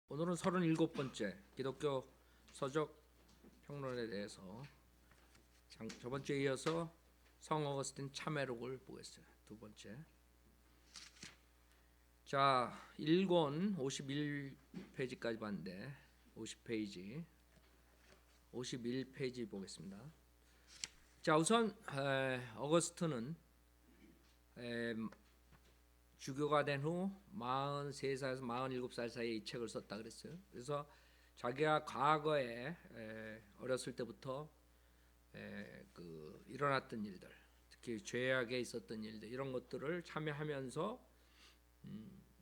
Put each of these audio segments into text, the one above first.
오늘은 37번째 기독교 서적 평론에 대해서 저번 주에 이어서 성 어거스틴 참회록을 보겠어요. 두 번째. 자, 1권 51페이지까지 봤는데 50페이지 51페이지 보겠습니다. 자, 우선 어거스틴은 주교가 된 후 43살에서 47살 사이에 이 책을 썼다 그랬어요. 그래서 자기가 과거에 어렸을 때부터 일어났던 일들, 특히 죄악에 있었던 일들 이런 것들을 참여하면서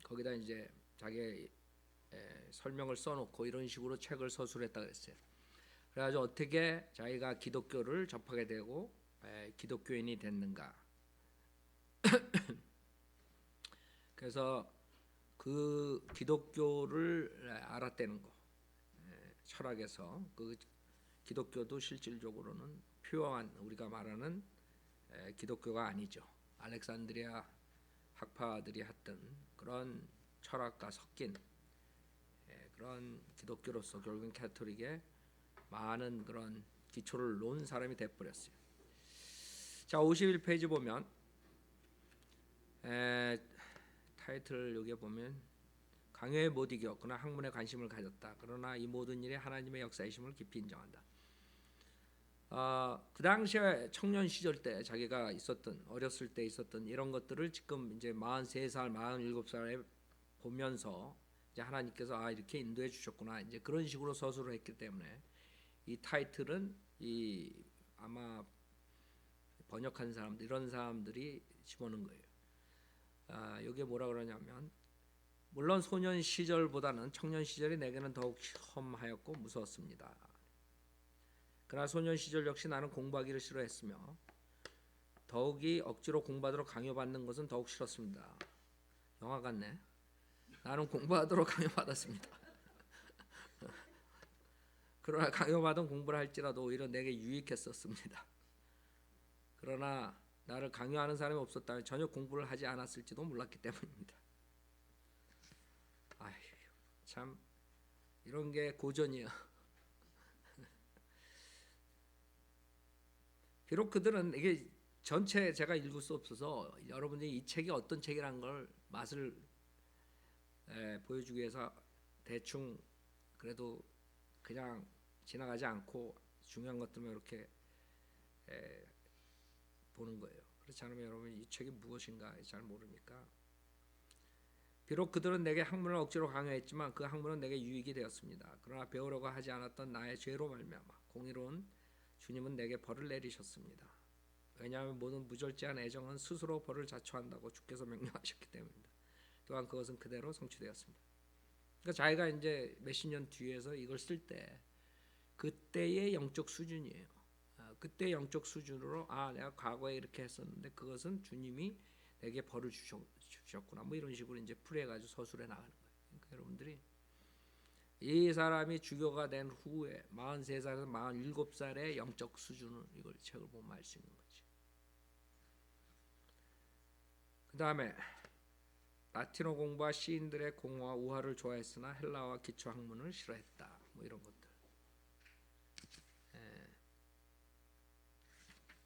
거기다 이제 자기의 설명을 써놓고 이런 식으로 책을 서술했다 그랬어요. 그래가지고 어떻게 자기가 기독교를 접하게 되고 기독교인이 됐는가. 그래서 그 기독교를 알았다는 거, 철학에서 그 기독교도 실질적으로는 표어한 우리가 말하는 기독교가 아니죠. 알렉산드리아 학파들이 했던 그런 철학과 섞인 그런 기독교로서 결국은 캐톨릭의 많은 그런 기초를 놓은 사람이 돼버렸어요. 자, 51페이지 보면 타이틀 여기에 보면 강요에 못 이겨 그러나 학문에 관심을 가졌다. 그러나 이 모든 일이 하나님의 역사이심을 깊이 인정한다. 그 당시에 청년 시절 때 자기가 있었던 어렸을 때 있었던 이런 것들을 지금 이제 43살, 47살에 보면서 이제 하나님께서 이렇게 인도해 주셨구나 이제 그런 식으로 서술을 했기 때문에 이 타이틀은 이 아마 번역한 사람들 이런 사람들이 집어넣은 거예요. 여기에 뭐라 그러냐면 물론 소년 시절보다는 청년 시절이 내게는 더욱 험하였고 무서웠습니다. 그러나 소년 시절 역시 나는 공부하기를 싫어했으며 더욱이 억지로 공부하도록 강요받는 것은 더욱 싫었습니다. 영화 같네. 나는 공부하도록 강요받았습니다. 그러나 강요받은 공부를 할지라도 오히려 내게 유익했었습니다. 그러나 나를 강요하는 사람이 없었다면 전혀 공부를 하지 않았을지도 몰랐기 때문입니다. 아휴, 참 이런 게 고전이야. 비록 그들은 이게 전체 제가 읽을 수 없어서 여러분들이 이 책이 어떤 책이라는 걸 맛을 보여주기 위해서 대충 그래도 그냥 지나가지 않고 중요한 것들만 이렇게 보는 거예요. 그렇지 않으면 여러분 이 책이 무엇인가 잘 모르니까. 비록 그들은 내게 학문을 억지로 강요했지만 그 학문은 내게 유익이 되었습니다. 그러나 배우려고 하지 않았던 나의 죄로 말미암아 공의로운 주님은 내게 벌을 내리셨습니다. 왜냐하면 모든 무절제한 애정은 스스로 벌을 자초한다고 주께서 명령하셨기 때문입니다. 또한 그것은 그대로 성취되었습니다. 그러니까 자기가 이제 몇십 년 뒤에서 이걸 쓸 때 그때의 영적 수준이에요. 그때 영적 수준으로 내가 과거에 이렇게 했었는데 그것은 주님이 내게 벌을 주셨구나. 뭐 이런 식으로 이제 풀이해가지고 서술해 나가는 거예요. 그러니까 여러분들이 이 사람이 주교가 된 후에 43살에서 47살의 영적 수준을 이걸 책을 보면 알 수 있는 거지. 그 다음에 라틴어 공부와 시인들의 공허와 우화를 좋아했으나 헬라어와 기초 학문을 싫어했다. 뭐 이런 것들.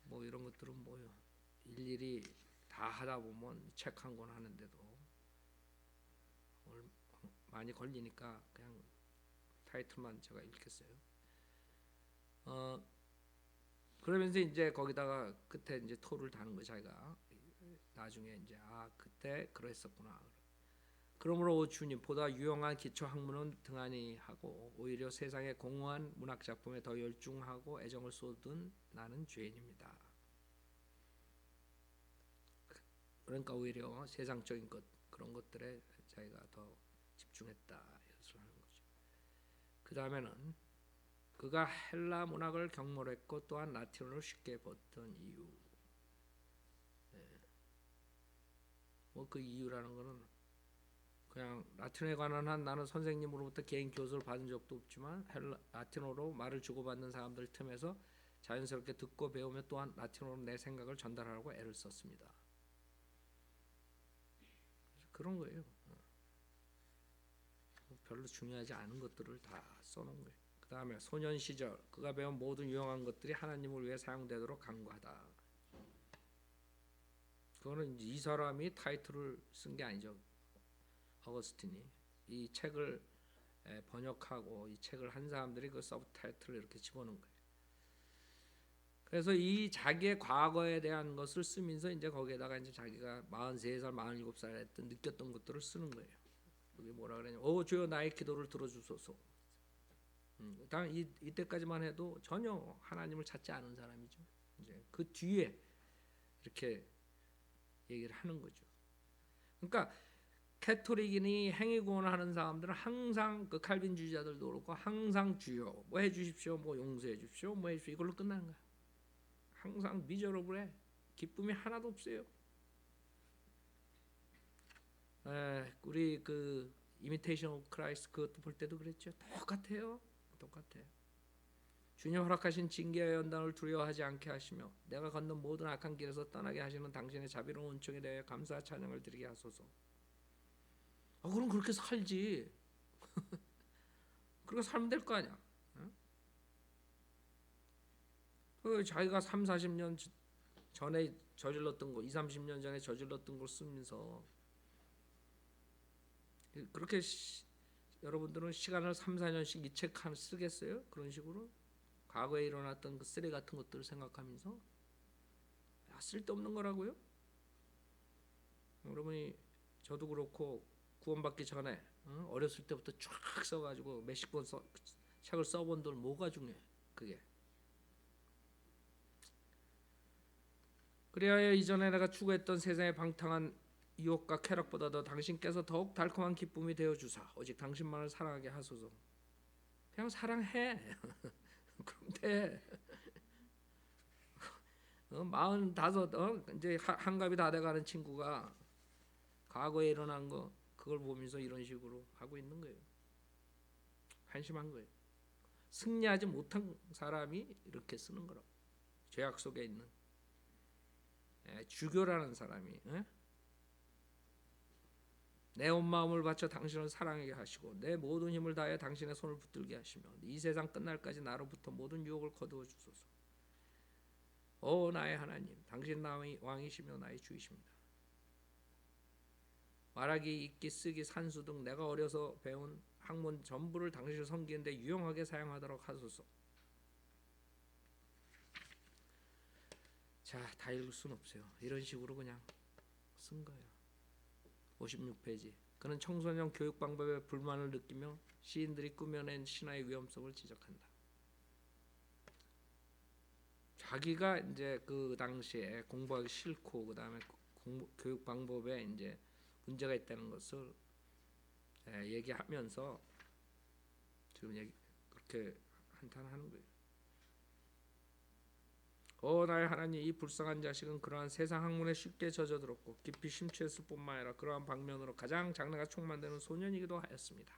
뭐 이런 것들은 뭐요. 일일이 다 하다 보면 책 한 권 하는데도 많이 걸리니까 그냥 타이틀만 제가 읽겠어요. 그러면서 이제 거기다가 끝에 이제 토를 다는 거 자기가 나중에 이제 그때 그랬었구나. 그러므로 주님 보다 유용한 기초 학문은 등한히 하고 오히려 세상의 공허한 문학 작품에 더 열중하고 애정을 쏟은 나는 죄인입니다. 그러니까 오히려 세상적인 것 그런 것들에 자기가 더 집중했다 이것을 하는 거죠. 그 다음에는 그가 헬라 문학을 경몰했고 또한 라틴어를 쉽게 봤던 이유. 뭐 그 이유라는 거는 그냥 라틴어에 관한 한 나는 선생님으로부터 개인 교수를 받은 적도 없지만 라틴어로 말을 주고받는 사람들 틈에서 자연스럽게 듣고 배우며 또한 라틴어로 내 생각을 전달하려고 애를 썼습니다. 그런 거예요. 별로 중요하지 않은 것들을 다 써놓은 거예요. 그 다음에 소년 시절 그가 배운 모든 유용한 것들이 하나님을 위해 사용되도록 간구하다. 그거는 이 사람이 타이틀을 쓴 게 아니죠. 어거스틴이 이 책을 번역하고 이 책을 한 사람들이 그 서브타이틀을 이렇게 집어넣은 거예요. 그래서 이 자기의 과거에 대한 것을 쓰면서 이제 거기에다가 이제 자기가 43살, 47살 했던 느꼈던 것들을 쓰는 거예요. 그게 뭐라 그러냐? 주여 나의 기도를 들어주소서. 당 이때까지만 해도 전혀 하나님을 찾지 않은 사람이죠. 이제 그 뒤에 이렇게 얘기를 하는 거죠. 그러니까 캐토릭이니 행위구원을 하는 사람들은 항상 그 칼빈주의자들도 그렇고 항상 주여 뭐 해주십시오, 뭐 용서해 주십시오, 뭐 해주십시오 이걸로 끝나는 거야. 항상 미저러블해. 기쁨이 하나도 없어요. 우리 그 이미테이션 오브 크라이스트 그것도 볼 때도 그랬죠. 똑같아요. 똑같아요. 주님 허락하신 징계의 연단을 두려워하지 않게 하시며 내가 걷는 모든 악한 길에서 떠나게 하시는 당신의 자비로운 은총에 대해 감사 찬양을 드리게 하소서. 그럼 그렇게 살지. 그렇게 살면 될 거 아니야. 자기가 3, 40년 전에 저질렀던 거, 2, 30년 전에 저질렀던 걸 쓰면서 그렇게 여러분들은 시간을 3, 4년씩 이 책 하나 쓰겠어요? 그런 식으로 과거에 일어났던 그 쓰레기 같은 것들을 생각하면서 쓸데없는 거라고요? 여러분이 저도 그렇고 구원받기 전에 어렸을 때부터 쫙 써가지고 몇십 권 책을 써본 들 뭐가 중요해? 그게 그래야 이전에 내가 추구했던 세상의 방탕한 유혹과 쾌락보다도 당신께서 더욱 달콤한 기쁨이 되어 주사 오직 당신만을 사랑하게 하소서. 그냥 사랑해. 그럼 돼. 45 이제 한갑이 다 돼가는 친구가 과거에 일어난 거 그걸 보면서 이런 식으로 하고 있는 거예요. 한심한 거예요. 승리하지 못한 사람이 이렇게 쓰는 거라고. 죄악 속에 있는 주교라는 사람이 내 온 마음을 바쳐 당신을 사랑하게 하시고 내 모든 힘을 다해 당신의 손을 붙들게 하시며 이 세상 끝날까지 나로부터 모든 유혹을 거두어 주소서. 나의 하나님, 당신 나의 왕이시며 나의 주이십니다. 말하기, 읽기, 쓰기, 산수 등 내가 어려서 배운 학문 전부를 당신을 섬기는 데 유용하게 사용하도록 하소서. 자, 다 읽을 수는 없어요. 이런 식으로 그냥 쓴 거예요. 56페이지. 그는 청소년 교육 방법에 불만을 느끼며 시인들이 꾸며낸 신화의 위험성을 지적한다. 자기가 이제 그 당시에 공부하기 싫고 그다음에 교육 방법에 이제 문제가 있다는 것을 얘기하면서 지금 그렇게 한탄하는 거예요. 나의 하나님, 이 불쌍한 자식은 그러한 세상 학문에 쉽게 젖어들었고 깊이 심취했을 뿐만 아니라 그러한 방면으로 가장 장래가 촉망되는 소년이기도 하였습니다.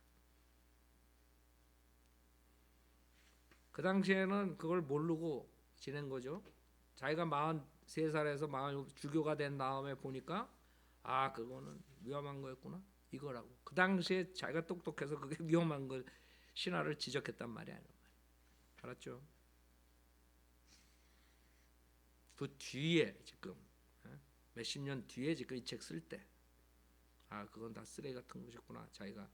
그 당시에는 그걸 모르고 지낸 거죠. 자기가 43살에서 40 주교가 된 다음에 보니까 그거는 위험한 거였구나 이거라고. 그 당시에 자기가 똑똑해서 그게 위험한 걸 신화를 지적했단 말이야. 알았죠? 그 뒤에 지금 몇십 년 뒤에 지금 이 책 쓸 때 그건 다 쓰레기 같은 것이구나 자기가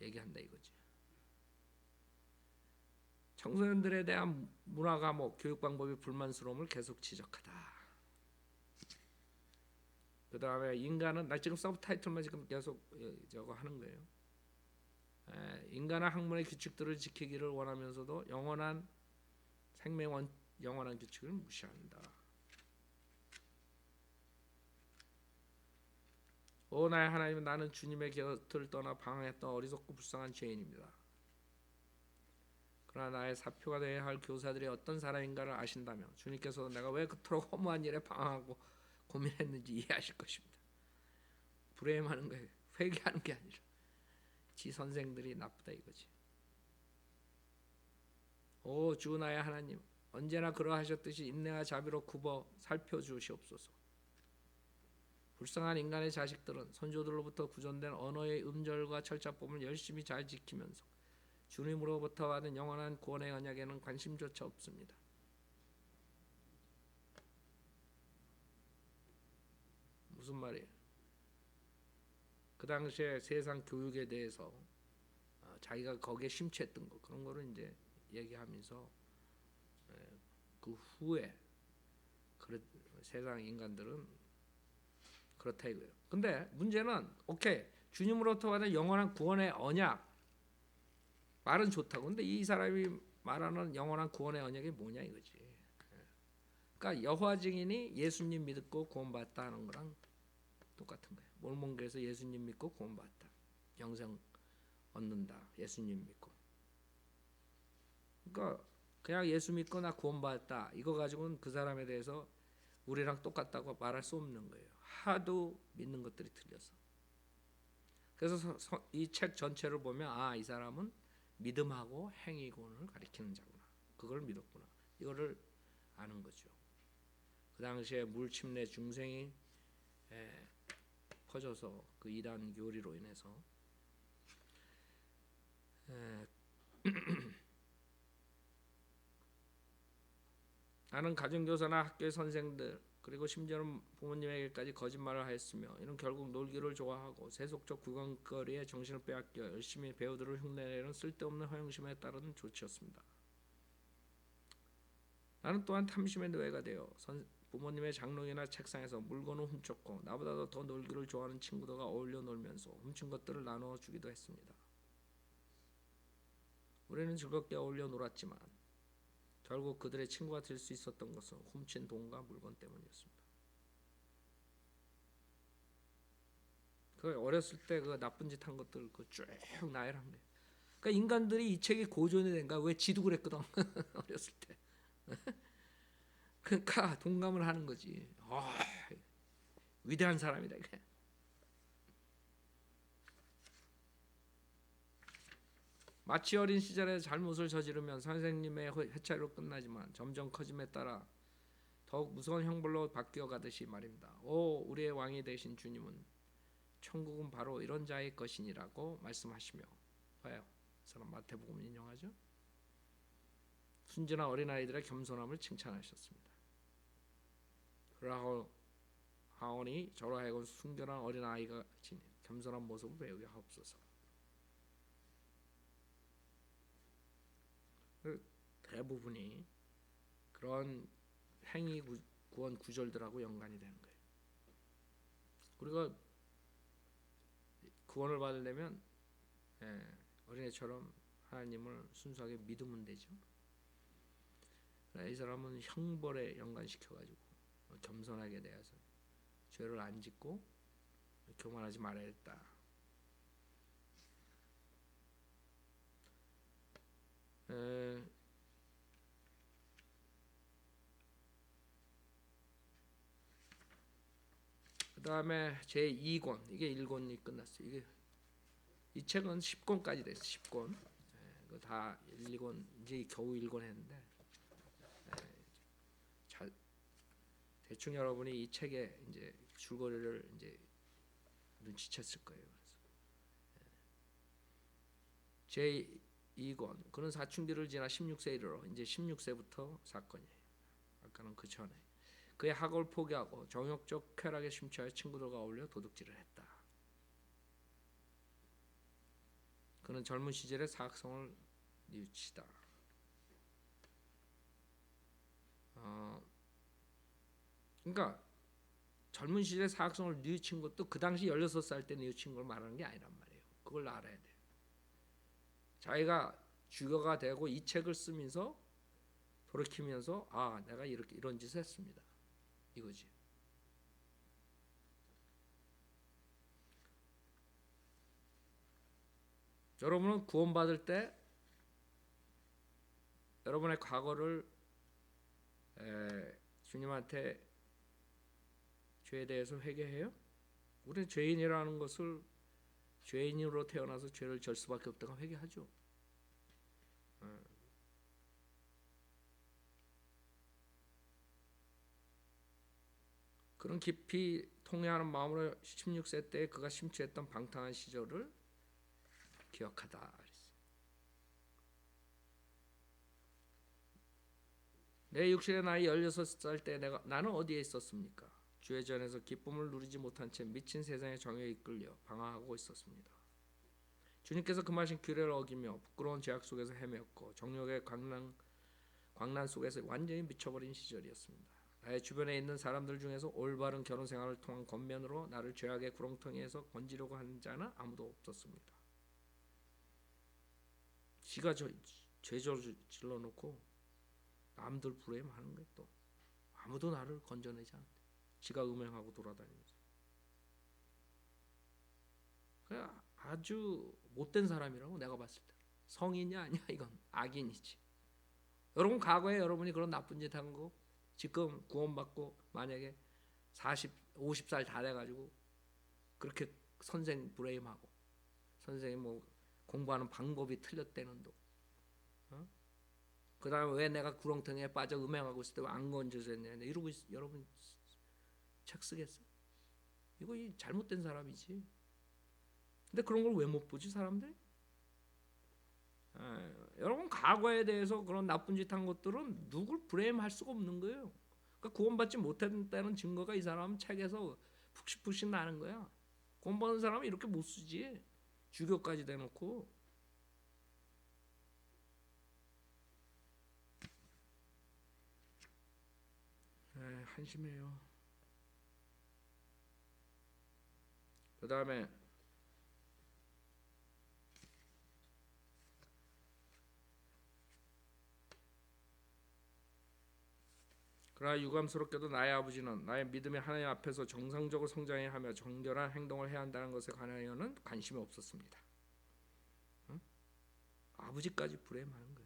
얘기한다 이거지. 청소년들에 대한 문화 과목 교육 방법이 불만스러움을 계속 지적하다. 그 다음에 인간은 나 지금 서브타이틀만 지금 계속 저거 하는 거예요. 인간은 학문의 규칙들을 지키기를 원하면서도 영원한 생명원 영원한 규칙을 무시한다. 나의 하나님, 나는 주님의 곁을 떠나 방황했던 어리석고 불쌍한 죄인입니다. 그러나 나의 사표가 되어야 할 교사들이 어떤 사람인가를 아신다면 주님께서 내가 왜 그토록 허무한 일에 방황하고 고민했는지 이해하실 것입니다. 불행하는 거예요. 회개하는 게 아니라 지 선생들이 나쁘다 이거지. 주 나의 하나님, 언제나 그러하셨듯이 인내와 자비로 굽어 살펴주시옵소서. 불쌍한 인간의 자식들은 선조들로부터 구전된 언어의 음절과 철자법을 열심히 잘 지키면서 주님으로부터 받은 영원한 구원의 언약에는 관심조차 없습니다. 무슨 말이에요? 그 당시에 세상 교육에 대해서 자기가 거기에 심취했던 거 그런 거를 이제 얘기하면서 그 후에 세상 인간들은 그렇다 이거예요. 근데 문제는 오케이 주님으로부터 받은 영원한 구원의 언약 말은 좋다고. 근데 이 사람이 말하는 영원한 구원의 언약이 뭐냐 이거지. 그러니까 여호와 증인이 예수님 믿고 구원받았다 하는 거랑 똑같은 거예요. 몰몬교에서 예수님 믿고 구원받았다. 영생 얻는다. 예수님 믿고. 그러니까 그냥 예수 믿고 나 구원받았다. 이거 가지고는 그 사람에 대해서 우리랑 똑같다고 말할 수 없는 거예요. 하도 믿는 것들이 틀려서. 그래서 이 책 전체를 보면 이 사람은 믿음하고 행위군을 가리키는 자구나. 그걸 믿었구나. 이거를 아는 거죠. 그 당시에 물침례 중생이 퍼져서 그 이단 교리로 인해서 나는 가정교사나 학교의 선생들 그리고 심지어는 부모님에게까지 거짓말을 하였으며 이는 결국 놀기를 좋아하고 세속적 구경거리에 정신을 빼앗겨 열심히 배우들을 흉내내는 쓸데없는 허영심에 따른 조치였습니다. 나는 또한 탐심의 노예가 되어 부모님의 장롱이나 책상에서 물건을 훔쳤고 나보다도 더 놀기를 좋아하는 친구들과 어울려 놀면서 훔친 것들을 나누어 주기도 했습니다. 우리는 즐겁게 어울려 놀았지만 결국 그들의 친구가 될 수 있었던 것은 훔친 돈과 물건 때문이었습니다. 그 어렸을 때 그 나쁜 짓 한 것들 그 쭉 나열한 거예요. 그러니까 인간들이 이 책이 고전이 된가? 왜 지도 그랬거든 어렸을 때. 그러니까 동감을 하는 거지. 위대한 사람이다 이게. 마치 어린 시절에 잘못을 저지르면 선생님의 해차로 끝나지만 점점 커짐에 따라 더욱 무서운 형벌로 바뀌어 가듯이 말입니다. 오 우리의 왕이 되신 주님은 천국은 바로 이런 자의 것이니라고 말씀하시며 봐요. 사람 마태복음 인용하죠. 순진한 어린아이들의 겸손함을 칭찬하셨습니다. 그러하오니 저로 하여금 순결한 어린아이가 지닌 겸손한 모습을 배우게 하옵소서. 대부분이 그런 행위 구원 구절들하고 연관이 되는 거예요. 우리가 구원을 받으려면 어린애처럼 하나님을 순수하게 믿으면 되죠. 이 사람은 형벌에 연관시켜가지고 겸손하게 대해서 죄를 안 짓고 교만하지 말아야겠다. 그 다음에 제2권 이게 1권이 끝났어요. 이 책은 10권까지 됐어요. 10권 다 1, 2권 이제 겨우 1권 했는데 대충 여러분이 이 책의 이제 줄거리를 이제 눈치챘을 거예요. 제2권 그는 사춘기를 지나 16세에 이르러 이제 16세부터 사건이에요. 아까는 그 전에 그의 학업을 포기하고 정욕적 쾌락에 심취하여 친구들과 어울려 도둑질을 했다. 그는 젊은 시절에 사학성을 뉘우치다. 그러니까 젊은 시절에 사학성을 뉘우친 것도 그 당시 16살 때 뉘우친 걸 말하는 게 아니란 말이에요. 그걸 알아야 돼요. 자기가 주교가 되고 이 책을 쓰면서 돌이키면서 내가 이런 짓을 했습니다. 이거지. 여러분은 구원받을 때 여러분의 과거를 주님한테 죄에 대해서 회개해요? 우리는 죄인이라는 것을 죄인으로 태어나서 죄를 질 수밖에 없다고 회개하죠. 그런 깊이 통회하는 마음으로 16세 때 그가 심취했던 방탕한 시절을 기억하다. 내 육신의 나이 16살 때 나는 어디에 있었습니까? 주의 전에서 기쁨을 누리지 못한 채 미친 세상의 정욕에 이끌려 방황하고 있었습니다. 주님께서 금하신 규례를 어기며 부끄러운 죄악 속에서 헤매었고 정욕의 광란 속에서 완전히 미쳐버린 시절이었습니다. 나의 주변에 있는 사람들 중에서 올바른 결혼 생활을 통한 권면으로 나를 죄악의 구렁텅이에서 건지려고 하는 자는 아무도 없었습니다. 지가 죄 저질러 놓고 남들 불행하는 거예요. 또 아무도 나를 건져내지 않는데 지가 음행하고 돌아다니면서 그냥 아주 못된 사람이라고 내가 봤을 때. 성인이 아니야. 이건 악인이지. 여러분 과거에 여러분이 그런 나쁜 짓 한 거 지금 구원받고 만약에 50살 다 돼가지고 그렇게 선생 브레임하고 선생님 뭐 공부하는 방법이 틀렸다는도 그 다음에 왜 내가 구렁텅이에 빠져 음행하고 있을 때 왜 안 건져졌냐 이러고 여러분 책 쓰겠어? 이거 잘못된 사람이지. 근데 그런 걸 왜 못 보지 사람들이? 여러분 과거에 대해서 그런 나쁜 짓 한 것들은 누굴 브레임할 수가 없는 거예요. 그러니까 구원받지 못했다는 증거가 이 사람 책에서 푹신푹신 나는 거야. 구원받은 사람은 이렇게 못 쓰지. 주교까지 대놓고. 한심해요. 그 다음에 그러나 유감스럽게도 나의 아버지는 나의 믿음이 하나님 앞에서 정상적으로 성장해야 하며 정결한 행동을 해야 한다는 것에 관하여는 관심이 없었습니다. 응? 아버지까지 불행하는 거예요.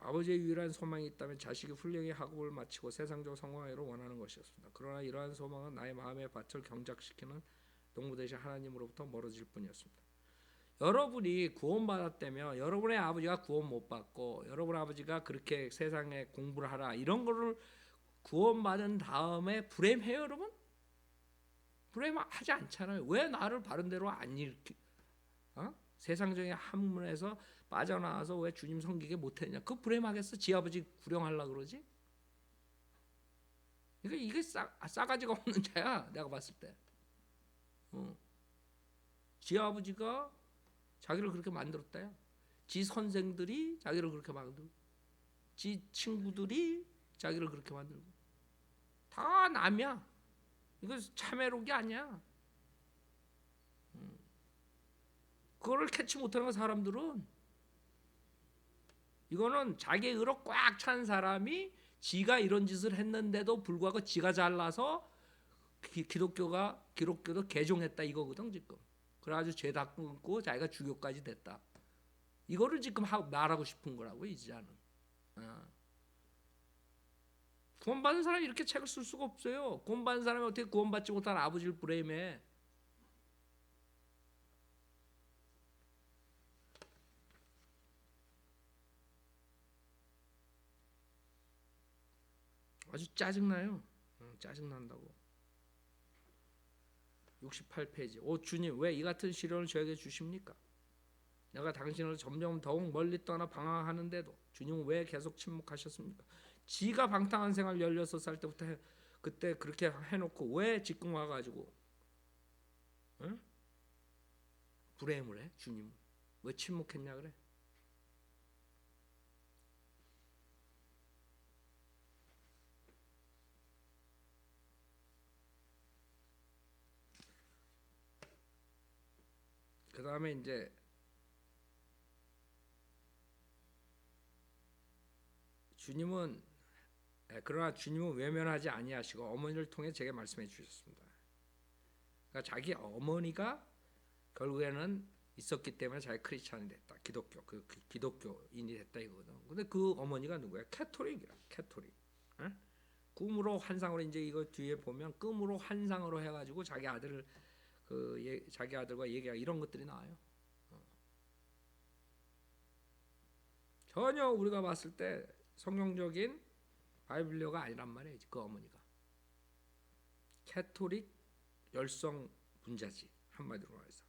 아버지의 유일한 소망이 있다면 자식이 훌륭히 학업을 마치고 세상적으로 성공하기를 원하는 것이었습니다. 그러나 이러한 소망은 나의 마음의 밭을 경작시키는 농부 되신 하나님으로부터 멀어질 뿐이었습니다. 여러분이 구원받았다면 여러분의 아버지가 구원 못 받고 여러분 아버지가 그렇게 세상에 공부를 하라 이런 거를 구원받은 다음에 불행해요 여러분? 불행하지 않잖아요. 왜 나를 바른 대로 안 세상적인 학문에서 빠져나와서 왜 주님 섬기게 못했냐? 그 불행하겠어? 지 아버지 구령하려고 그러지? 이게 싸가지가 없는 자야 내가 봤을 때. 지 아버지가 자기를 그렇게 만들었다야. 지 선생들이 자기를 그렇게 만들고 지 친구들이 자기를 그렇게 만들고 다 남이야. 이거 참회록이 아니야. 그거를 캐치 못하는 사람들은 이거는 자기 의로 꽉 찬 사람이 지가 이런 짓을 했는데도 불구하고 지가 잘나서 기독교도 개종했다 이거거든 지금. 그래가지고 죄 다 끊고 자기가 주교까지 됐다. 이거를 지금 말하고 싶은 거라고 이 지자는. 구원받은 사람이 이렇게 책을 쓸 수가 없어요. 구원받은 사람이 어떻게 구원받지 못한 아버지를 브레임해. 아주 짜증나요. 짜증난다고. 68페이지. 오 주님 왜 이 같은 시련을 저에게 주십니까? 내가 당신을 점점 더욱 멀리 떠나 방황하는데도 주님은 왜 계속 침묵하셨습니까? 지가 방탕한 생활 16살 때부터 그때 그렇게 해놓고 왜 지금 와가지고 불행을 해? 주님 왜 침묵했냐 그래? 그 다음에 이제 그러나 주님은 외면하지 아니하시고 어머니를 통해 제게 말씀해 주셨습니다. 그러니까 자기 어머니가 결국에는 있었기 때문에 자기 크리스찬이 됐다. 기독교인이 됐다 이거거든. 근데 그 어머니가 누구야? 캐토릭이야. 캐토릭. 꿈으로 환상으로 이제 이거 뒤에 보면 꿈으로 환상으로 해가지고 자기 아들을 자기 아들과 얘기하고 이런 것들이 나와요. 전혀 우리가 봤을 때 성경적인 바이블리어가 아니란 말이에요. 그 어머니가. 캐토릭 열성 분자지, 한마디로 말해서.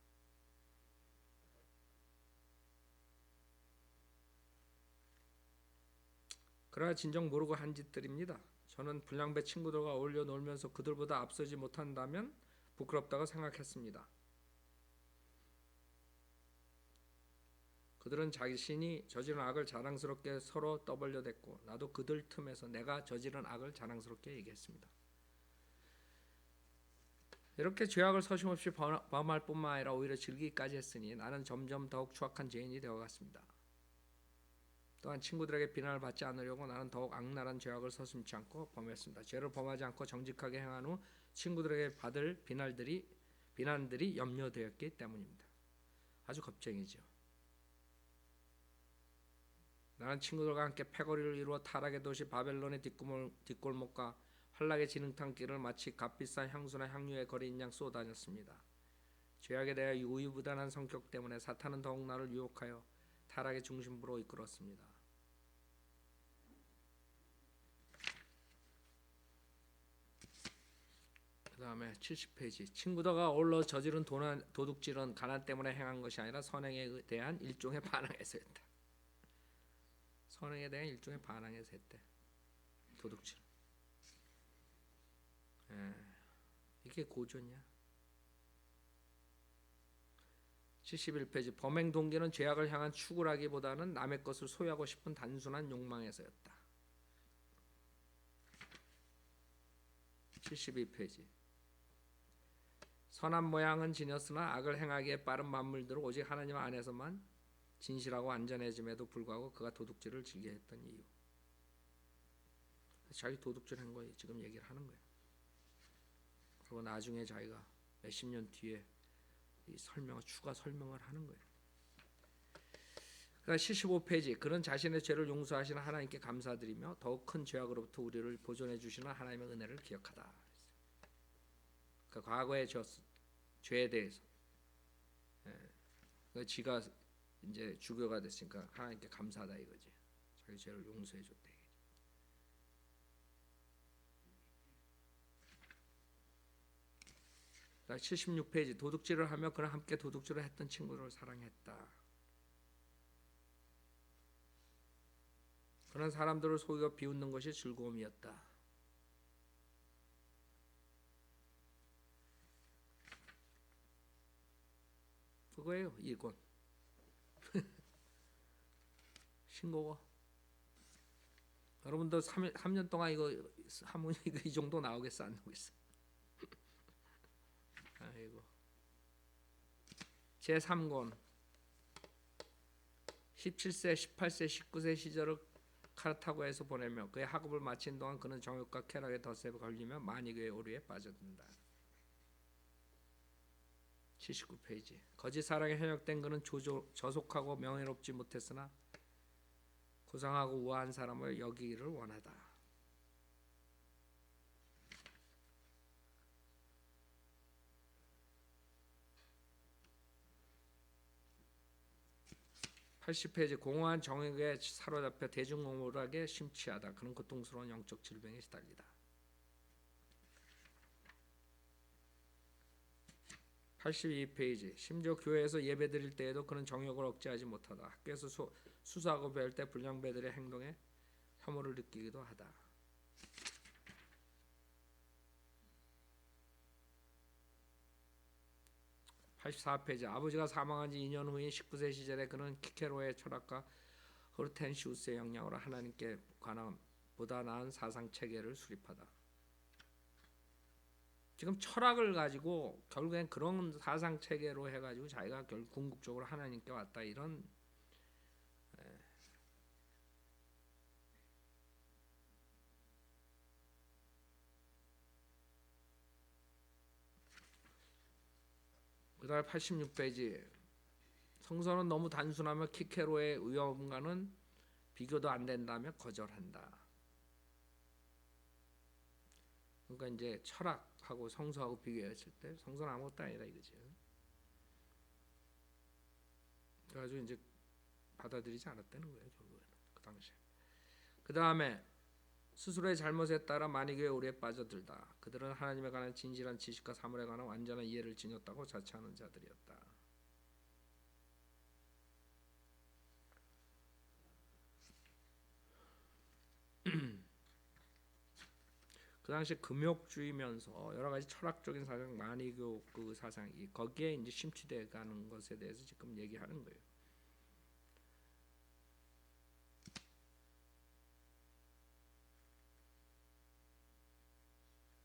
그러나 진정 모르고 한 짓들입니다. 저는 불량배 친구들과 어울려 놀면서 그들보다 앞서지 못한다면 부끄럽다고 생각했습니다. 그들은 자신이 저지른 악을 자랑스럽게 서로 떠벌려댔고 나도 그들 틈에서 내가 저지른 악을 자랑스럽게 얘기했습니다. 이렇게 죄악을 서심없이 범할 뿐만 아니라 오히려 즐기기까지 했으니 나는 점점 더욱 추악한 죄인이 되어갔습니다. 또한 친구들에게 비난을 받지 않으려고 나는 더욱 악랄한 죄악을 서슴지 않고 범했습니다. 죄를 범하지 않고 정직하게 행한 후 친구들에게 받을 비난들이 염려되었기 때문입니다. 아주 겁쟁이죠. 나는 친구들과 함께 패거리를 이루어 타락의 도시 바벨론의 뒷골목과 환락의 진흙탕길을 마치 값비싼 향수나 향유의 거리인 양 쏘다녔습니다. 죄악에 대해 우유부단한 성격 때문에 사탄은 더욱 나를 유혹하여 타락의 중심부로 이끌었습니다. 그 다음에 70페이지. 친구들과 어울러 저지른 도둑질은 가난 때문에 행한 것이 아니라 선행에 대한 일종의 반항에서였다. 선행에 대한 일종의 반항에서 했대. 도둑질. 이게 고전이야. 71페이지. 범행 동기는 죄악을 향한 추구라기보다는 남의 것을 소유하고 싶은 단순한 욕망에서였다. 72페이지. 선한 모양은 지녔으나 악을 행하기에 빠른 만물들은 오직 하나님 안에서만 진실하고 안전해짐에도 불구하고 그가 도둑질을 즐겨했던 이유. 자기 도둑질한 거 지금 얘기를 하는 거예요. 그리고 나중에 자기가 몇십 년 뒤에 이 추가 설명을 하는 거예요. 75페이지. 그는 자신의 죄를 용서하시는 하나님께 감사드리며 더욱 큰 죄악으로부터 우리를 보존해 주시는 하나님의 은혜를 기억하다. 그 과거의 죄에 대해서 지가 이제 주교가 됐으니까 하나님께 감사하다 이거지. 자기 죄를 용서해 줬대. 76페이지. 도둑질을 하며 그는 함께 도둑질을 했던 친구를 사랑했다. 그는 사람들을 속이고 비웃는 것이 즐거움이었다. 그거예요. 이권 신고고. 여러분도 3년 동안 이거 하면 이 정도 나오겠어 안 나오겠어? 아이고. 제3권 17세, 18세, 19세 시절을 카르타고에서 보내며 그의 학업을 마친 동안 그는 정욕과 쾌락의 덫에 걸리며 만익의 오류에 빠져든다. 79페이지. 거짓 사랑에 현혹된 그는 저속하고 명예롭지 못했으나 고상하고 우아한 사람을 여기기를 원하다. 80페이지. 공허한 정욕에 사로잡혀 대중오물하게 심취하다. 그는 고통스러운 영적 질병에 시달리다. 82페이지. 심지어 교회에서 예배드릴 때에도 그는 정욕을 억제하지 못하다. 학교에서 수사하고 배울 때 불량배들의 행동에 혐오를 느끼기도 하다. 84페이지. 아버지가 사망한 지 2년 후인 19세 시절에 그는 키케로의 철학가 호르텐시우스의 영향으로 하나님께 관한 보다 나은 사상 체계를 수립하다. 지금 철학을 가지고 결국엔 그런 사상 체계로 해가지고 자기가 궁극적으로 하나님께 왔다 이런 그다음 86페이지. 성서는 너무 단순하며 키케로의 위험과는 비교도 안 된다며 거절한다. 그러니까 이제 철학하고 성서하고 비교했을 때 성서는 아무것도 아니다 이거지. 그래가지고 이제 받아들이지 않았다는 거예요 결국에는 그 당시에. 그 다음에 스스로의 잘못에 따라 만이교의 오류에 빠져들다. 그들은 하나님에 관한 진실한 지식과 사물에 관한 완전한 이해를 지녔다고 자처하는 자들이었다. 그 당시 금욕주의면서 여러 가지 철학적인 사상, 만이교 그 사상이 거기에 이제 심취돼 가는 것에 대해서 지금 얘기하는 거예요.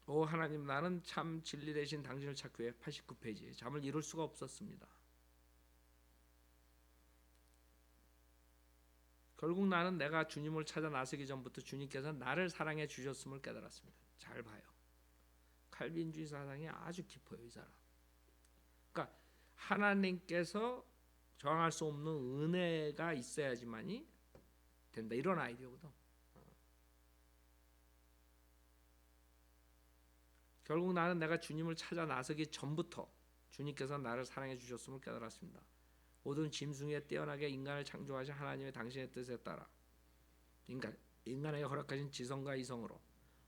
오 하나님, 나는 참 진리 대신 당신을 찾기 위해 89페이지 잠을 이룰 수가 없었습니다. 결국 나는 내가 주님을 찾아 나서기 전부터 주님께서 나를 사랑해 주셨음을 깨달았습니다. 잘 봐요. 칼빈주의 사상이 아주 깊어요, 이 사람. 그러니까 하나님께서 저항할 수 없는 은혜가 있어야지만이 된다, 이런 아이디어거든. 결국 나는 내가 주님을 찾아 나서기 전부터 주님께서 나를 사랑해 주셨음을 깨달았습니다. 모든 짐승에 뛰어나게 인간을 창조하신 하나님의 당신의 뜻에 따라 인간에게 허락하신 지성과 이성으로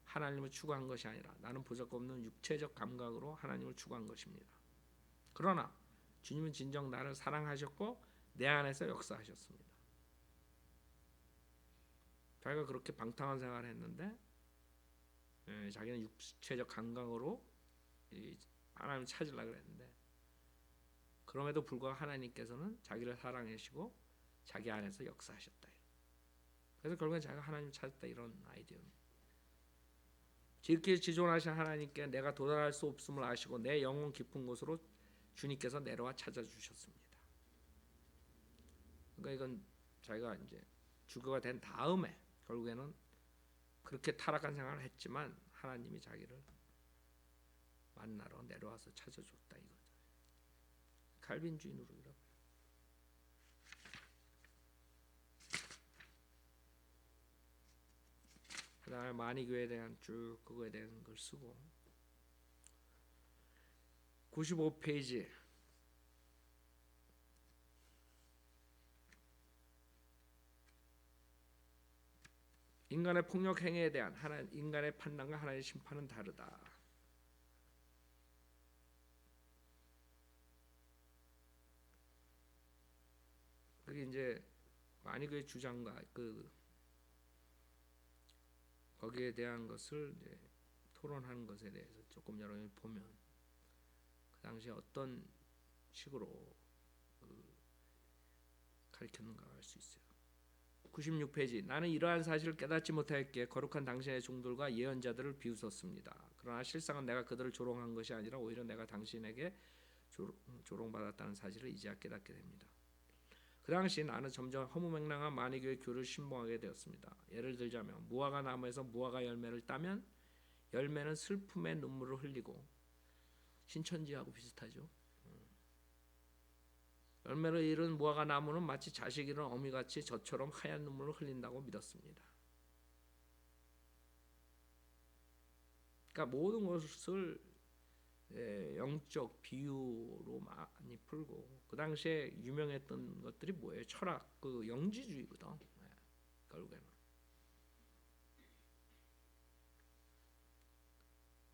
하나님을 추구한 것이 아니라 나는 보잘것없는 육체적 감각으로 하나님을 추구한 것입니다. 그러나 주님은 진정 나를 사랑하셨고 내 안에서 역사하셨습니다. 자기가 그렇게 방탕한 생활을 했는데 자기는 육체적 감각으로 하나님을 찾으려고 그랬는데 그럼에도 불구하고 하나님께서는 자기를 사랑하시고 자기 안에서 역사하셨다. 그래서 결국엔 자기가 하나님을 찾았다, 이런 아이디어입니다. 지극히 지존하신 하나님께 내가 도달할 수 없음을 아시고 내 영혼 깊은 곳으로 주님께서 내려와 찾아주셨습니다. 그러니까 이건 자기가 이제 주교가 된 다음에 결국에는 그렇게 타락한 생활을 했지만 하나님이 자기를 만나러 내려와서 찾아줬다, 이거죠. 칼빈주의 누룩이라고. 그 다음에 만이교에 대한 쭉 그거에 대한 걸 쓰고 95페이지 인간의 폭력 행위에 대한 인간의 판단과 하나님의 심판은 다르다. 그게 이제 만이교의 주장과 거기에 대한 것을 이제 토론하는 것에 대해서 조금 여러분이 보면 그 당시에 어떤 식으로 가르쳤는가 알 수 있어요. 96페이지 나는 이러한 사실을 깨닫지 못하였기에 거룩한 당신의 종들과 예언자들을 비웃었습니다. 그러나 실상은 내가 그들을 조롱한 것이 아니라 오히려 내가 당신에게 조롱받았다는 사실을 이제야 깨닫게 됩니다. 그 당시 나는 점점 허무맹랑한 만이교의 교를 신봉하게 되었습니다. 예를 들자면 무화과 나무에서 무화과 열매를 따면 열매는 슬픔의 눈물을 흘리고 신천지하고 비슷하죠. 열매를 잃은 무화과 나무는 마치 자식 잃은 어미같이 저처럼 하얀 눈물을 흘린다고 믿었습니다. 그러니까 모든 것을 영적 비유로 많이 풀고 그 당시에 유명했던 것들이 뭐예요? 철학, 그 영지주의거든. 결국에는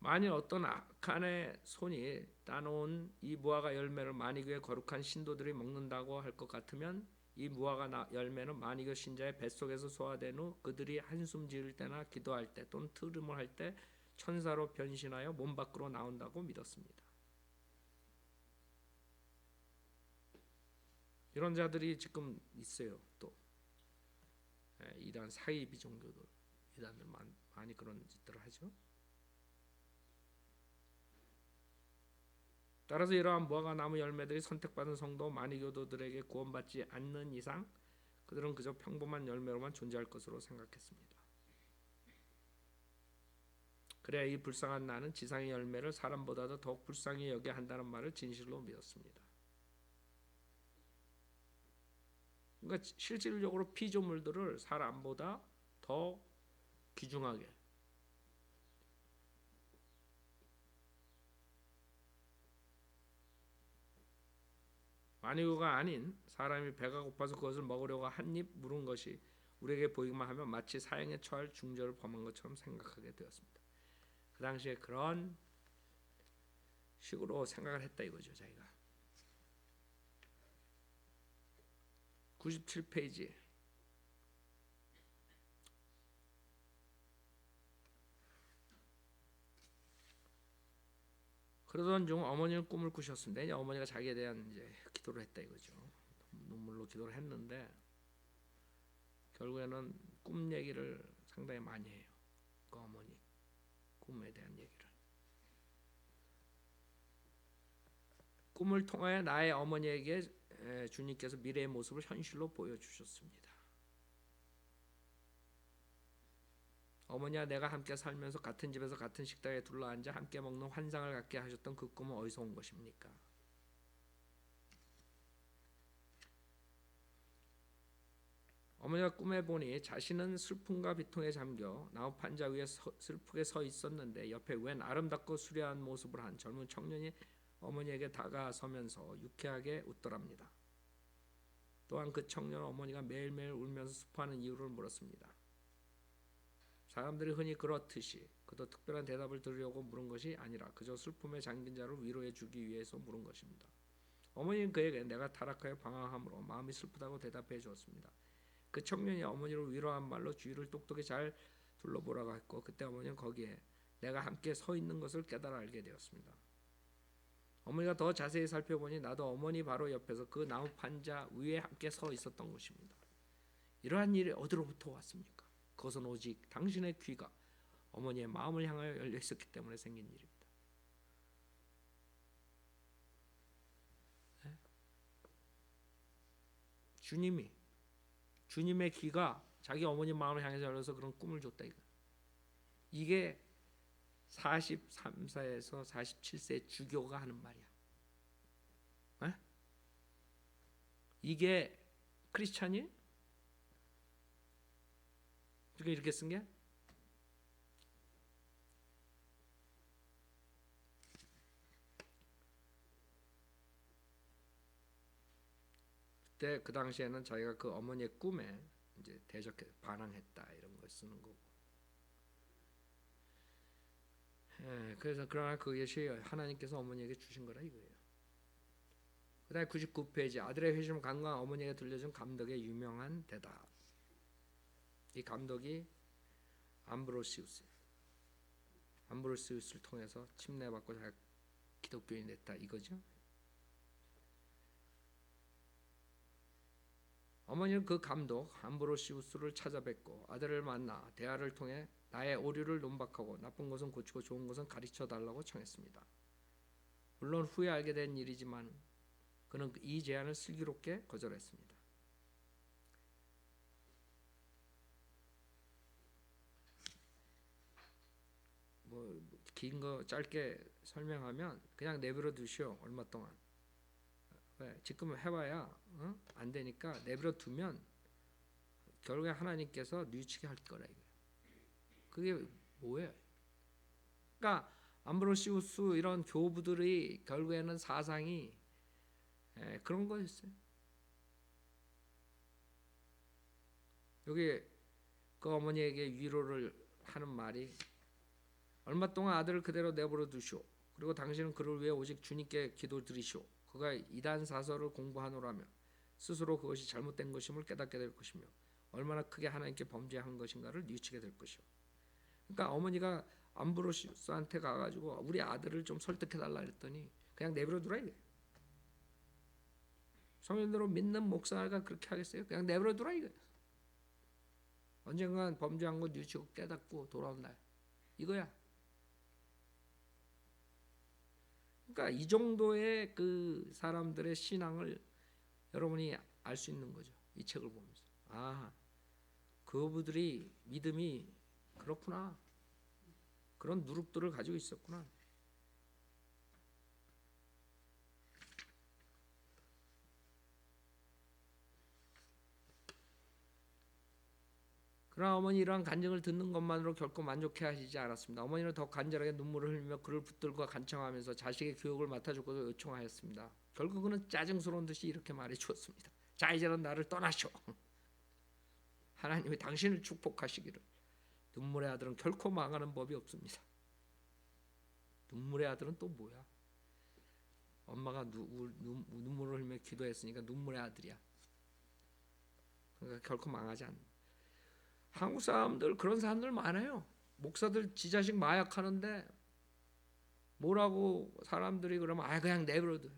만일 어떤 악한의 손이 따놓은 이 무화과 열매를 만이교의 거룩한 신도들이 먹는다고 할 것 같으면 이 무화과 열매는 만이교 신자의 뱃속에서 소화된 후 그들이 한숨 지을 때나 기도할 때 또는 트름을 할 때 천사로 변신하여 몸 밖으로 나온다고 믿었습니다. 이런 자들이 지금 있어요. 또 이단 사이비 종교들, 이단들 많이 그런 짓들을 하죠. 따라서 이러한 무화과 나무 열매들이 선택받은 성도 만이교도들에게 구원받지 않는 이상 그들은 그저 평범한 열매로만 존재할 것으로 생각했습니다. 그래야 이 불쌍한 나는 지상의 열매를 사람보다도 더욱 불쌍히 여겨야 한다는 말을 진실로 믿었습니다. 그러니까 실질적으로 피조물들을 사람보다 더 귀중하게, 만이교가 아닌 사람이 배가 고파서 그것을 먹으려고 한 입 물은 것이 우리에게 보이기만 하면 마치 사형에 처할 중죄를 범한 것처럼 생각하게 되었습니다. 그 당시에 그런 식으로 생각을 했다 이거죠. 자기가 97페이지 그러던 중 어머니는 꿈을 꾸셨습니다. 이제 어머니가 자기에 대한 이제 기도를 했다 이거죠. 눈물로 기도를 했는데 결국에는 꿈 얘기를 상당히 많이 해요. 그 어머니 꿈에 대한 얘기를. 꿈을 통하여 나의 어머니에게 주님께서 미래의 모습을 현실로 보여주셨습니다. 어머니와 내가 함께 살면서 같은 집에서 같은 식탁에 둘러앉아 함께 먹는 환상을 갖게 하셨던 그 꿈은 어디서 온 것입니까? 어머니가 꿈에 보니 자신은 슬픔과 비통에 잠겨 나무판자 위에 슬프게 서 있었는데 옆에 웬 아름답고 수려한 모습을 한 젊은 청년이 어머니에게 다가서면서 유쾌하게 웃더랍니다. 또한 그 청년은 어머니가 매일매일 울면서 슬퍼하는 이유를 물었습니다. 사람들이 흔히 그렇듯이 그도 특별한 대답을 들으려고 물은 것이 아니라 그저 슬픔에 잠긴 자를 위로해 주기 위해서 물은 것입니다. 어머니는 그에게 내가 타락하여 방황함으로 마음이 슬프다고 대답해 주었습니다. 그 청년이 어머니를 위로한 말로 주위를 똑똑히 잘 둘러보라고 했고 그때 어머니는 거기에 내가 함께 서 있는 것을 깨달아 알게 되었습니다. 어머니가 더 자세히 살펴보니 나도 어머니 바로 옆에서 그 나무판자 위에 함께 서 있었던 것입니다. 이러한 일이 어디로부터 왔습니까? 그것은 오직 당신의 귀가 어머니의 마음을 향하여 열려 있었기 때문에 생긴 일입니다. 네? 주님의 귀가 자기 어머니 마음을 향해서 열려서 그런 꿈을 줬다 이거. 이게 43세에서 47세 주교가 하는 말이야. 에? 이게 크리스찬이? 지금 이렇게 쓴 게? 그때 그 당시에는 자기가 그 어머니의 꿈에 이제 대적해 반항했다 이런 걸 쓰는 거고. 그래서 그러나 그것이 하나님께서 어머니에게 주신 거라 이거예요. 그다음에 99페이지 아들의 회심 강과 어머니에게 들려준 감독의 유명한 대답. 이 감독이 암브로시우스를 통해서 침례받고 기독교인이 됐다 이거죠. 어머니는 그 감독 암브로시우스를 찾아뵙고 아들을 만나 대화를 통해 나의 오류를 논박하고 나쁜 것은 고치고 좋은 것은 가르쳐달라고 청했습니다. 물론 후에 알게 된 일이지만 그는 이 제안을 슬기롭게 거절했습니다. 뭐 긴 거 짧게 설명하면 그냥 내버려 두시오. 얼마 동안. 왜? 지금 해봐야 안 되니까 내버려 두면 결국에 하나님께서 뉘우치게 할 거라 이거예요. 그게 뭐예요? 그러니까 암브로시우스 이런 교부들이 결국에는 사상이 그런 거였어요. 여기 그 어머니에게 위로를 하는 말이 얼마 동안 아들을 그대로 내버려 두시오. 그리고 당신은 그를 위해 오직 주님께 기도드리시오. 그가 이단 사설을 공부하노라면 스스로 그것이 잘못된 것임을 깨닫게 될 것이며 얼마나 크게 하나님께 범죄한 것인가를 뉘우치게 될 것이오. 그러니까 어머니가 암브로시우스한테 가가지고 우리 아들을 좀 설득해달라 했더니 그냥 내버려 두라 이게. 성인으로 믿는 목사가 그렇게 하겠어요? 그냥 내버려 두라 이게. 언젠간 범죄한 거 뉘우치고 깨닫고 돌아온다 이거야. 그러니까 이 정도의 그 사람들의 신앙을 여러분이 알 수 있는 거죠. 이 책을 보면서. 아, 그분들이 믿음이 그렇구나. 그런 누룩들을 가지고 있었구나. 그러나 어머니 이러한 간증을 듣는 것만으로 결코 만족해 하시지 않았습니다. 어머니는 더 간절하게 눈물을 흘리며 그를 붙들고 간청하면서 자식의 교육을 맡아주고도 요청하였습니다. 결국 그는 짜증스러운 듯이 이렇게 말해 주었습니다. 자 이제는 나를 떠나시오. 하나님이 당신을 축복하시기를. 눈물의 아들은 결코 망하는 법이 없습니다. 눈물의 아들은 또 뭐야? 엄마가 눈물을 흘리며 기도했으니까 눈물의 아들이야. 그러니까 결코 망하지 않는. 한국 사람들 그런 사람들 많아요. 목사들 지 자식 마약하는데 뭐라고 사람들이 그러면 그냥 내버려둬요.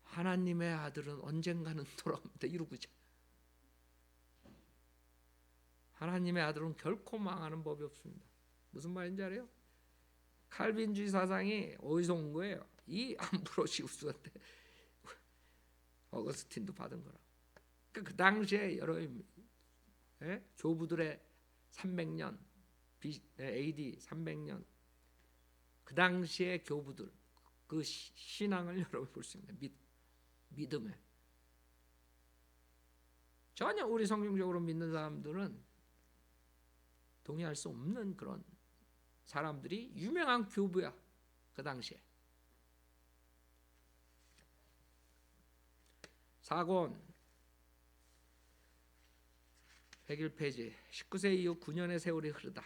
하나님의 아들은 언젠가는 돌아옵니다. 이러고자. 하나님의 아들은 결코 망하는 법이 없습니다. 무슨 말인지 알아요? 칼빈주의 사상이 어디서 온 거예요? 이 암브로시우스한테 어거스틴도 받은 거라. 그 당시에 여러 교부들의 300년 AD 300년 그 당시의 교부들 그 신앙을 여러분 볼 수 있는 믿음에 전혀 우리 성경적으로 믿는 사람들은 동의할 수 없는 그런 사람들이 유명한 교부야. 그 당시에. 사권 101페이지 19세 이후 9년의 세월이 흐르다.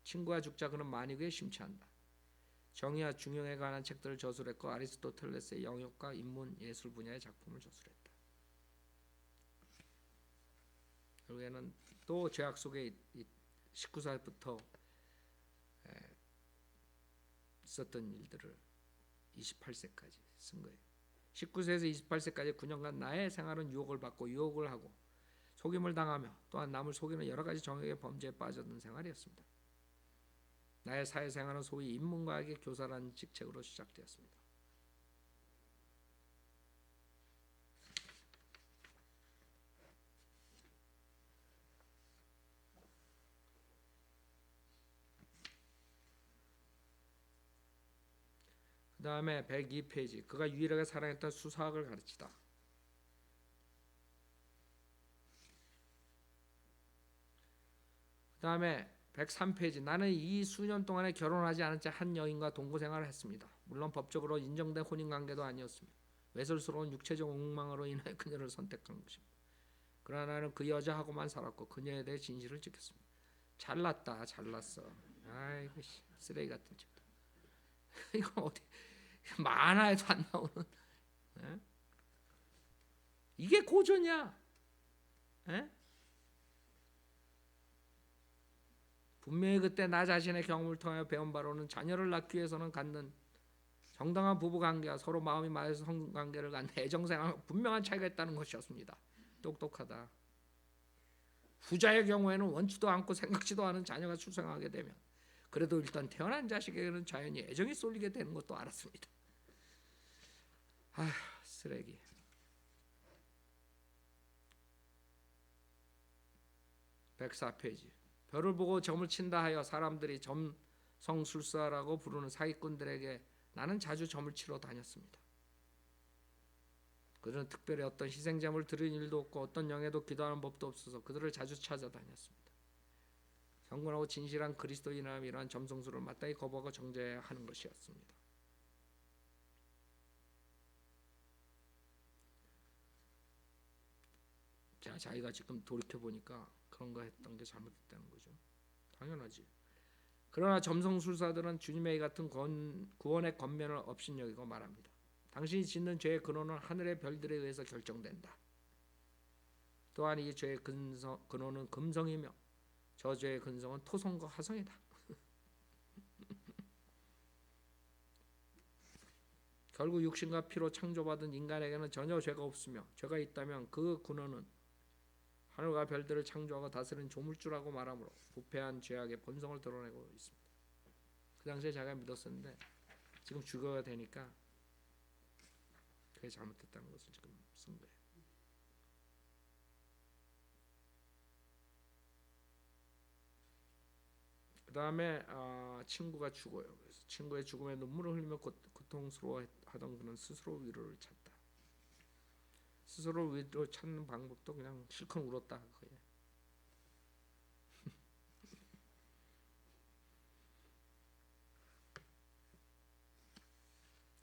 친구가 죽자 그는 만유에 심취한다. 정의와 중용에 관한 책들을 저술했고 아리스토텔레스의 영역과 인문 예술 분야의 작품을 저술했다. 결국에는 또 죄악 속에 19살부터 있었던 일들을 28세까지 쓴 거예요. 19세에서 28세까지 9년간 나의 생활은 유혹을 받고 유혹을 하고 속임을 당하며 또한 남을 속이는 여러 가지 정욕의 범죄에 빠졌던 생활이었습니다. 나의 사회생활은 소위 인문과학의 교사라는 직책으로 시작되었습니다. 그 다음에 102페이지 그가 유일하게 사랑했던 수사학을 가르치다. 그 다음에 103페이지 나는 이 수년 동안에 결혼하지 않은 채 한 여인과 동거생활을 했습니다. 물론 법적으로 인정된 혼인관계도 아니었으며 외설스러운 육체적 욕망으로 인해 그녀를 선택한 것입니다. 그러나 나는 그 여자하고만 살았고 그녀에 대해 진실을 지켰습니다. 잘났다 잘났어. 아이고 쓰레기 같은 집. 이거 어디 만화에도 안 나오는 에? 이게 고전이야. 에? 분명히 그때 나 자신의 경험을 통하여 배운 바로는 자녀를 낳기 위해서는 갖는 정당한 부부관계와 서로 마음이 맞아서 성관계를 갖는 애정생활과 분명한 차이가 있다는 것이었습니다. 똑똑하다. 후자의 경우에는 원치도 않고 생각지도 않은 자녀가 출생하게 되면 그래도 일단 태어난 자식에게는 자연히 애정이 쏠리게 되는 것도 알았습니다. 아휴 쓰레기. (104페이지) 별을 보고 점을 친다 하여 사람들이 점성술사라고 부르는 사기꾼들에게 나는 자주 점을 치러 다녔습니다. 그들은 특별히 어떤 희생제물을 드린 일도 없고 어떤 영에도 기도하는 법도 없어서 그들을 자주 찾아다녔습니다. 경건하고 진실한 그리스도인이라면 이러한 점성술을 마땅히 거부하고 정죄해야 하는 것이었습니다. 자기가 지금 돌이켜보니까 그런 거 했던 게 잘못됐다는 거죠. 당연하지. 그러나 점성술사들은 주님의 이 같은 구원의 권면을 업신여기고 말합니다. 당신이 짓는 죄의 근원은 하늘의 별들에 의해서 결정된다. 또한 이 죄의 근원은 금성이며 저 죄의 근성은 토성과 화성이다. 결국 육신과 피로 창조받은 인간에게는 전혀 죄가 없으며 죄가 있다면 그 근원은 하늘과 별들을 창조하고 다스리는 조물주라고 말하므로 부패한 죄악의 본성을 드러내고 있습니다. 그 당시에 자기가 믿었었는데 지금 죽어야 되니까 그게 잘못됐다는 것을 지금 쓴 거예요. 그 다음에 친구가 죽어요. 그래서 친구의 죽음에 눈물을 흘리며 고통스러워하던 그는 스스로 위로를 찾다. 스스로 위로 찾는 방법도 그냥 실컷 울었다 그거예요.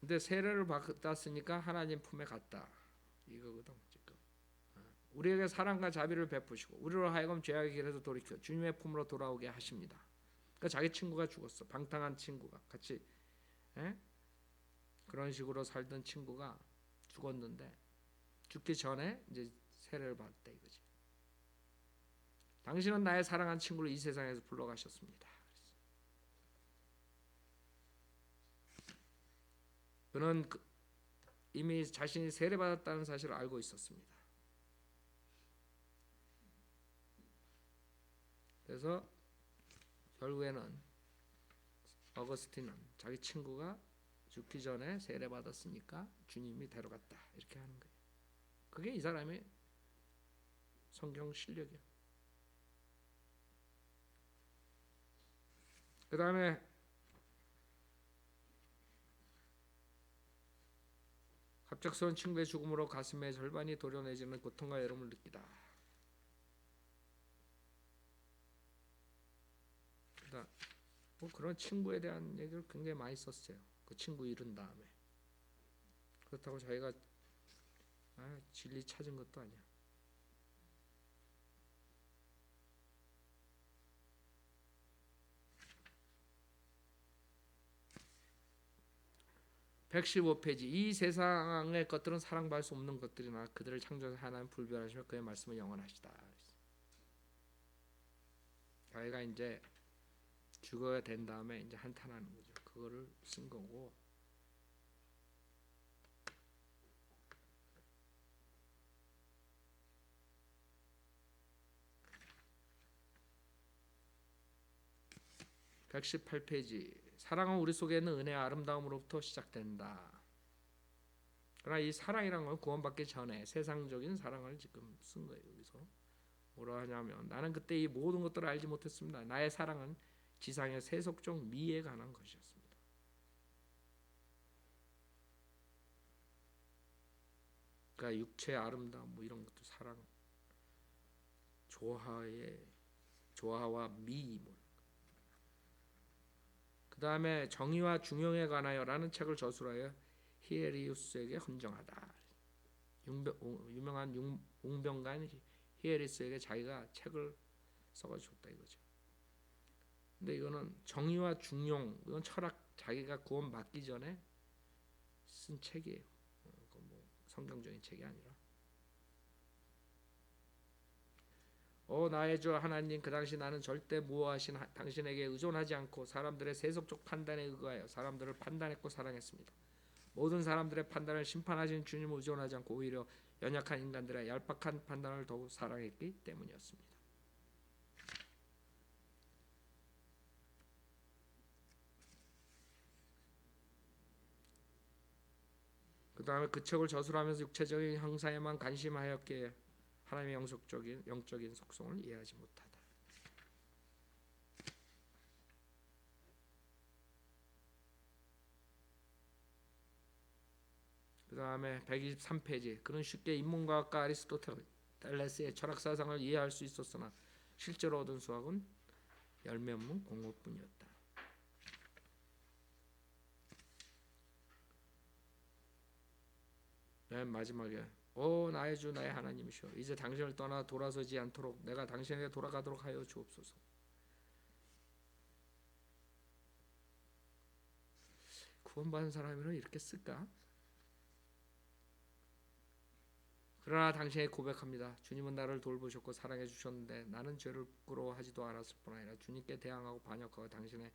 근데 세례를 받았으니까 하나님 품에 갔다 이거거든 지금. 우리에게 사랑과 자비를 베푸시고 우리로 하여금 죄악의 길에서 돌이켜 주님의 품으로 돌아오게 하십니다. 그러니까 자기 친구가 죽었어. 방탕한 친구가 같이 그런 식으로 살던 친구가 죽었는데 죽기 전에 이제 세례를 받았다 이거지. 당신은 나의 사랑한 친구를 이 세상에서 불러가셨습니다. 그는 이미 자신이 세례받았다는 사실을 알고 있었습니다. 그래서 결국에는 어거스틴은 자기 친구가 죽기 전에 세례받았으니까 주님이 데려갔다 이렇게 하는 거예요. 그게 이 사람의 성경 실력이야. 그 다음에 갑작스러운 친구의 죽음으로 가슴의 절반이 도려내지는 고통과 외로움을 느끼다. 그러니까 뭐 그런 친구에 대한 얘기를 굉장히 많이 썼어요. 그 친구 잃은 다음에. 그렇다고 자기가 진리 찾은 것도 아니야. (115페이지) 이 세상의 것들은 사랑받을 수 없는 것들이나 그들을 창조하신 하나님 불변하시며 그의 말씀은 영원하시다. 자기가 이제 죽어야 된 다음에 이제 한탄하는 거죠. 그거를 쓴 거고. (118페이지) 사랑은 우리 속에 있는 은혜와 아름다움으로부터 시작된다. 그러나 이 사랑이란 건 구원받기 전에 세상적인 사랑을 지금 쓴 거예요. 여기서 뭐라 하냐면 나는 그때 이 모든 것들을 알지 못했습니다. 나의 사랑은 지상의 세속적 미에 관한 것이었습니다. 그러니까 육체의 아름다움 뭐 이런 것도 사랑, 조화와 미 뭐. 그 다음에 정의와 중용에 관하여라는 책을 저술하여 히에리우스에게 헌정하다. 유명한 웅병관 히에리우스에게 자기가 책을 써가지고 줬다 이거죠. 근데 이거는 정의와 중용, 이건 철학, 자기가 구원 받기 전에 쓴 책이에요. 뭐 성경적인 책이 아니라. 나의 주 하나님, 그 당시 나는 절대 무호하신 당신에게 의존하지 않고 사람들의 세속적 판단에 의거하여 사람들을 판단했고 사랑했습니다. 모든 사람들의 판단을 심판하신 주님을 의존하지 않고 오히려 연약한 인간들의 얄팍한 판단을 더욱 사랑했기 때문이었습니다. 그 다음에 그 책을 저술하면서 육체적인 형상에만 관심하였기에 하나님의 영적인 속성을 이해하지 못하다. 그 다음에 123페이지 그는 쉽게 인문과학과 아리스토텔레스의 철학사상을 이해할 수 있었으나 실제로 얻은 수학은 열매 없는 공업뿐이었다. 맨 마지막에 나의 주 나의 하나님이시여 이제 당신을 떠나 돌아서지 않도록 내가 당신에게 돌아가도록 하여 주옵소서. 구원받은 사람이면 이렇게 쓸까? 그러나 당신에게 고백합니다. 주님은 나를 돌보셨고 사랑해 주셨는데 나는 죄를 부끄러워하지도 않았을 뿐 아니라 주님께 대항하고 반역하고 당신의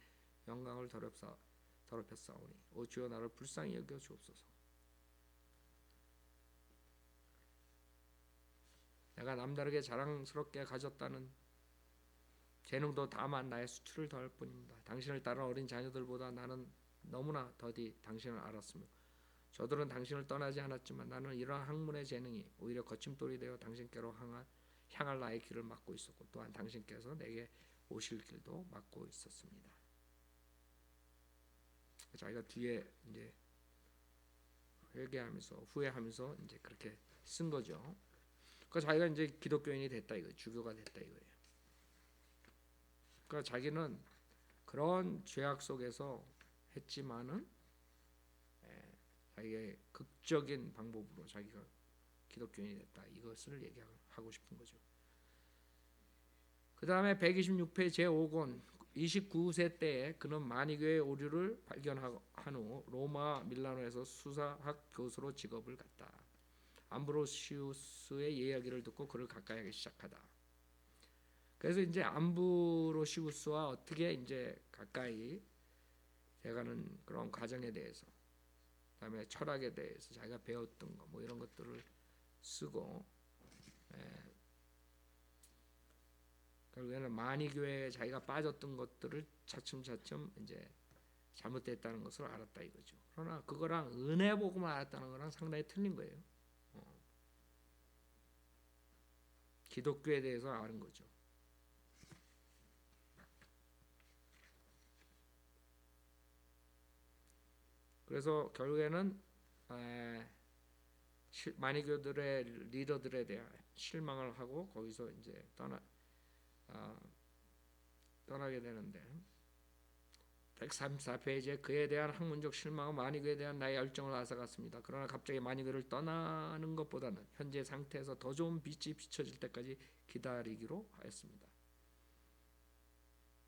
영광을 더럽혔사오니 오 주여 나를 불쌍히 여겨 주옵소서. 내가 남다르게 자랑스럽게 가졌다는 재능도 다만 나의 수치를 더할 뿐입니다. 당신을 따른 어린 자녀들보다 나는 너무나 더디 당신을 알았으며 저들은 당신을 떠나지 않았지만 나는 이러한 학문의 재능이 오히려 거침돌이 되어 당신께로 향할 나의 길을 막고 있었고 또한 당신께서 내게 오실 길도 막고 있었습니다. 자기가 뒤에 이제 회개하면서 후회하면서 이제 그렇게 쓴 거죠. 그러니까 자기가 이제 기독교인이 됐다 이거예요. 주교가 됐다 이거예요. 그러니까 자기는 그런 죄악 속에서 했지만은 자기의 극적인 방법으로 자기가 기독교인이 됐다. 이것을 얘기하고 싶은 거죠. 그 다음에 126페이지 제5권 29세 때에 그는 마니교의 오류를 발견한 후 로마 밀라노에서 수사학 교수로 직업을 갖다. 암브로시우스의 이야기를 듣고 그를 가까이 하기 시작하다. 그래서 이제 암브로시우스와 어떻게 이제 가까이 돼가는 그런 과정에 대해서, 그다음에 철학에 대해서 자기가 배웠던 거 뭐 이런 것들을 쓰고, 결국에는 마니교회에 자기가 빠졌던 것들을 차츰차츰 이제 잘못됐다는 것을 알았다 이거죠. 그러나 그거랑 은혜 복음을 알았다는 거랑 상당히 틀린 거예요. 기독교에 대해서 아는 거죠. 그래서 결국에는 마니교들의 리더들에 대한 실망을 하고 거기서 이제 떠나게 되는데, 134페이지에 그에 대한 학문적 실망은 마니교에 대한 나의 열정을 앗아갔습니다. 그러나 갑자기 마니교를 떠나는 것보다는 현재 상태에서 더 좋은 빛이 비춰질 때까지 기다리기로 하였습니다.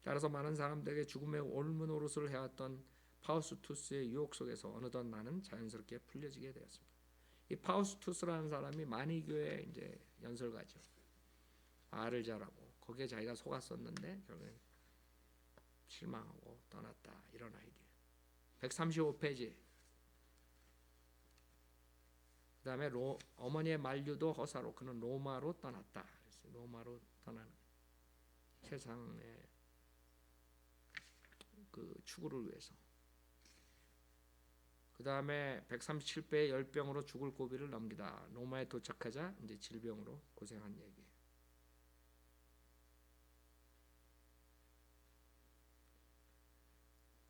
따라서 많은 사람들에게 죽음의 옮은 노릇을 해왔던 파우스투스의 유혹 속에서 어느덧 나는 자연스럽게 풀려지게 되었습니다. 이 파우스투스라는 사람이 마니교의 이제 연설가죠. 알을 잘하고 거기에 자기가 속았었는데 결국엔 실망하고 떠났다, 이런 아이디어. 135페이지. 그 다음에 어머니의 만류도 허사로 그는 로마로 떠났다. 로마로 떠나는 세상의 그 추구를 위해서. 그 다음에 137페이지 열병으로 죽을 고비를 넘기다. 로마에 도착하자 이제 질병으로 고생한 얘기.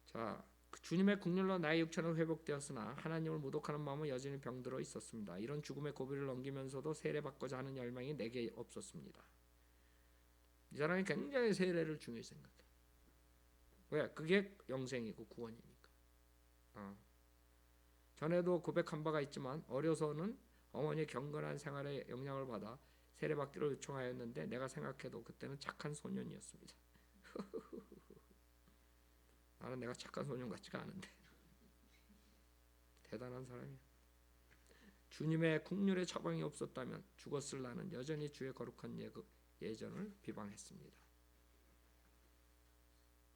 자, 주님의 국률로 나의 육체는 회복되었으나 하나님을 모독하는 마음은 여전히 병들어 있었습니다. 이런 죽음의 고비를 넘기면서도 세례받고자 하는 열망이 내게 없었습니다. 이 사람이 굉장히 세례를 중요히 생각해. 왜? 그게 영생이고 구원이니까. 전에도 고백한 바가 있지만 어려서는 어머니의 경건한 생활에 영향을 받아 세례받기를 요청하였는데 내가 생각해도 그때는 착한 소년이었습니다. 나는 내가 착한 소년 같지가 않은데. 대단한 사람이야. 주님의 국률에 처방이 없었다면 죽었을 나는 여전히 주의 거룩한 예전을 비방했습니다.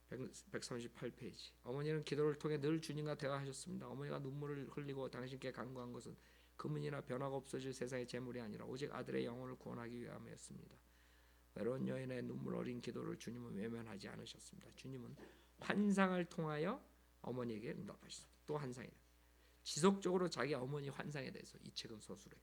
138페이지. 어머니는 기도를 통해 늘 주님과 대화하셨습니다. 어머니가 눈물을 흘리고 당신께 간구한 것은 금은이나 변화가 없어질 세상의 재물이 아니라 오직 아들의 영혼을 구원하기 위함이었습니다. 외로운 여인의 눈물 어린 기도를 주님은 외면하지 않으셨습니다. 주님은 환상을 통하여 어머니에게 응답하셨습니다. 또 환상이에요. 지속적으로 자기 어머니 환상에 대해서 이 책은 서술해요.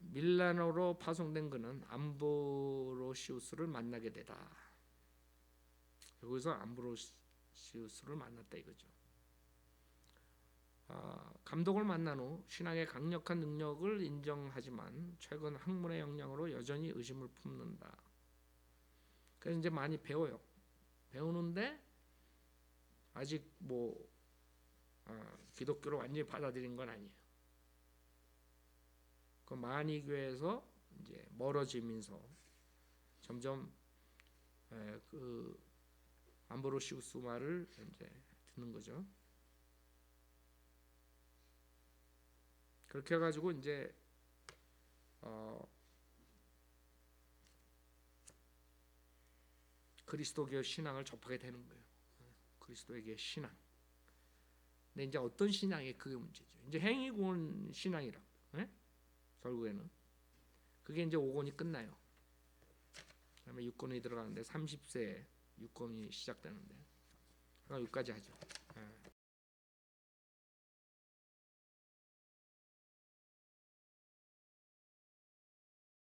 밀라노로 파송된 그는 암브로시우스를 만나게 되다. 여기서 암브로시우스를 만났다 이거죠. 감독을 만난 후 신앙의 강력한 능력을 인정하지만 최근 학문의 역량으로 여전히 의심을 품는다. 그래서 이제 많이 배워요. 배우는데 아직 기독교를 완전히 받아들인 건 아니에요. 그 마니교에서 이제 멀어지면서 점점 그 암브로시우스 말을 이제 듣는 거죠. 그렇게 해가지고 이제 그리스도교 신앙을 접하게 되는 거예요. 그리스도에게 신앙. 근데 이제 어떤 신앙이 그게 문제죠. 이제 행위구원 신앙이라. 결국에는 그게 이제 5권이 끝나요. 그다음에 6권이 들어가는데 30세에 6권이 시작되는데 여기까지 하죠.